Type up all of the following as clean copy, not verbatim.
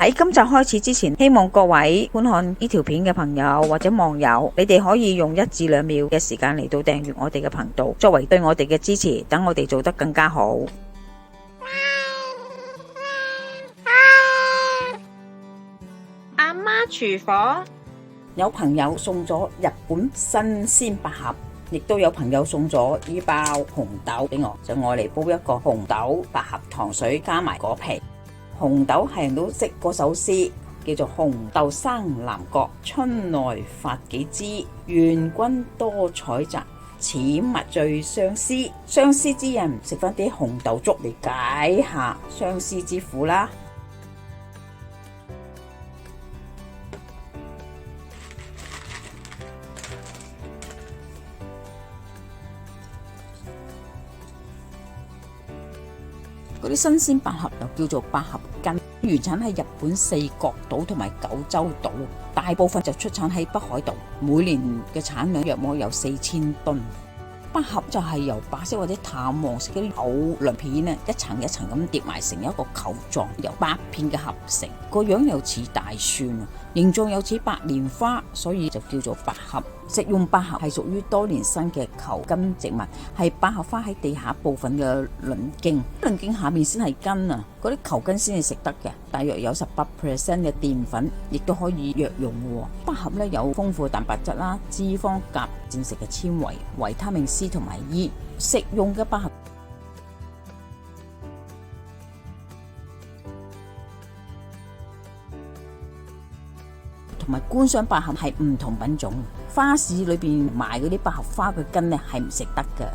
喺今集開始之前，希望各位觀看呢條片嘅朋友或者網友，你哋可以用1至2秒嘅時間嚟到訂閱我哋嘅頻道，作為對我哋嘅支持，等我哋做得更加好。阿媽廚房。有朋友送咗日本新鮮百合，亦都有朋友送咗呢包紅豆俾我，就我嚟煲一個紅豆百合糖水加埋果皮。紅豆係人都識嗰首詩，叫做紅豆生南國，春來發幾枝，願君多採摘，此物最相思。相思之人食翻啲紅豆粥嚟解下相思之苦啦。嗰啲新鮮百合又叫做百合根，原產喺日本4國島同埋九州島，大部分就出產喺北海道，每年嘅產量約莫有4000噸。百合就係由白色或者淡黃色嗰啲厚亮片咧，一層一層咁疊埋成一個球狀，由8片嘅合成，個樣又似大蒜，形狀又似白蓮花，所以就叫做百合。食用百合係屬於多年生嘅球根植物，係百合花喺地下部分嘅鱗莖，鱗莖下面先係根啊，嗰啲球根先係食得嘅。大約有18% 嘅澱粉，亦都可以藥用嘅。百合咧有豐富嘅蛋白質啦、脂肪、鉀、膳食嘅纖維、維他命 C 同埋 E。食用嘅百合同埋觀賞百合係唔同品種，花市裏邊賣嗰啲百合花嘅根咧係唔食得嘅。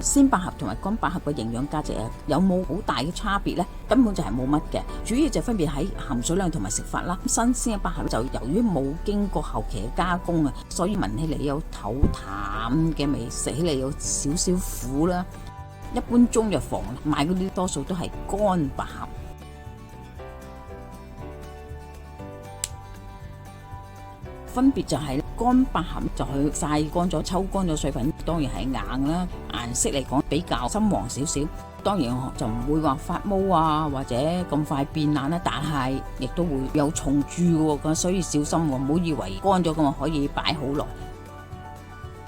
鮮百合同埋乾百合嘅營養價值有冇好大嘅差別呢？根本就係冇乜嘅，主要就分別喺含水量同埋食法啦。新鮮嘅百合就由於冇經過後期嘅加工啊，所以聞起嚟有透淡嘅味，食起嚟有少少苦啦。一般中藥房買嗰啲多數都係乾百合。分別就係乾百合就去曬乾咗、抽乾咗水分，當然係硬啦。顏色嚟講比較深黃少少，當然就唔會話發毛啊或者咁快變爛啦，但係亦都會有蟲蛀喎，所以小心喎，唔好以為乾咗咁可以擺好耐。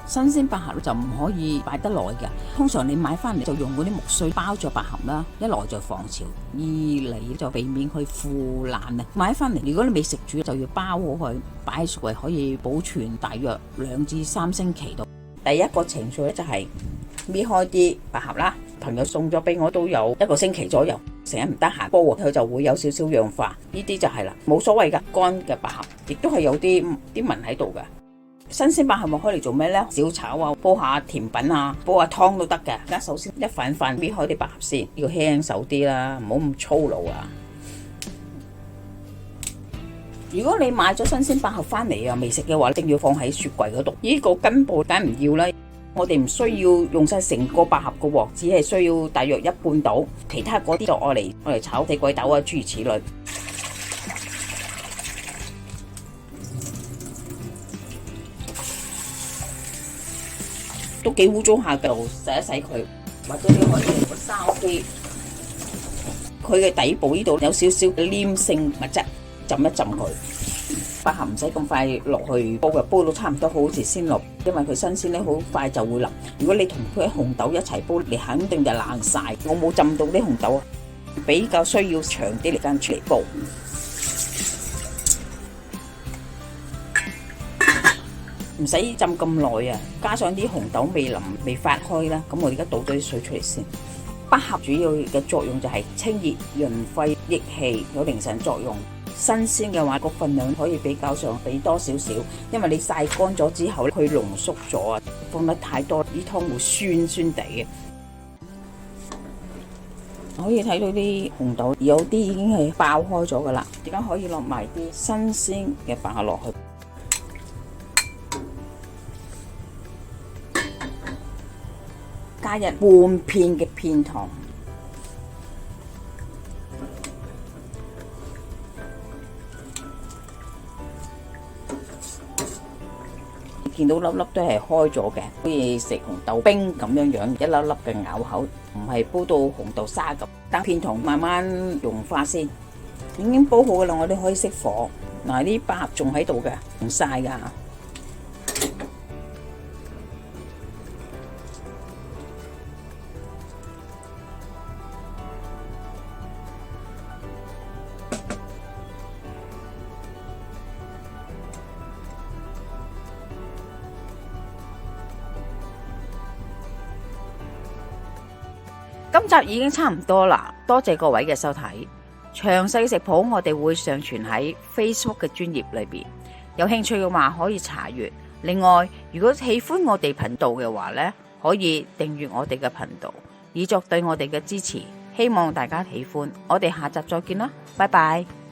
新鮮百合就唔可以擺得耐嘅，通常你買翻嚟就用嗰啲木碎包咗百合啦，一來就防潮，二嚟就避免佢腐爛啊。買翻嚟如果你未食煮就要包好佢，擺喺雪櫃可以保存大約2至3星期度。第一個程序咧就係搣開啲百合啦，朋友送咗俾我都有1個星期左右，成日唔得閒煲佢就會有少少氧化，呢啲就係啦，冇所謂噶。乾嘅百合亦都係有啲紋喺度噶。新鮮百合咪開嚟做咩呢？小炒啊，煲下甜品啊，煲下湯都得嘅。而家首先一塊搣開啲百合先，要輕手啲啦，唔好咁粗魯啊。如果你買咗新鮮百合翻嚟啊，未食嘅話，一定要放喺雪櫃嗰度。呢個根部梗唔要啦，我哋唔需要用晒成個百合嘅喎，只係需要大約1半到，其他嗰啲就愛嚟炒四季豆啊，諸如此類。都幾污糟下嘅，洗一洗佢，或者你可以用個筲箕，佢嘅底部呢度有少少黏性物質，浸一浸佢。百合唔使咁快落去煲嘅，煲到差唔多好時先落，因為佢新鮮咧，好快就會腍。如果你同佢紅豆一齊煲，你肯定就爛晒。我冇浸到啲紅豆啊，比較需要長啲時間出嚟煲。唔使浸咁耐啊！加上啲紅豆未腍未發開啦，咁我而家倒咗啲水出嚟先。百合主要嘅作用就係清熱、潤肺、益氣，有寧神作用。新鮮嘅話，個份量可以比較上俾多少少，因為你曬乾咗之後佢濃縮咗啊，放得太多啲湯會酸酸地嘅。可以睇到啲紅豆有啲已經係爆開咗噶啦，而家可以落埋啲新鮮嘅百合落去。加入半片嘅片糖，見到粒粒都係開咗嘅，好似食紅豆冰咁樣樣，一粒粒嘅咬口，唔係煲到紅豆沙咁。等片糖慢慢融化先，已經煲好噶啦，我哋可以熄火。嗱，啲百合仲喺度嘅，唔晒噶。今集已經差唔多啦，多謝各位嘅收睇。詳細食譜我哋會上傳喺 Facebook 嘅專頁裏邊，有興趣嘅話可以查閱。另外，如果喜歡我哋頻道嘅話呢，可以訂閱我哋嘅頻道，以作對我哋嘅支持。希望大家喜歡，我哋下集再見啦，拜拜。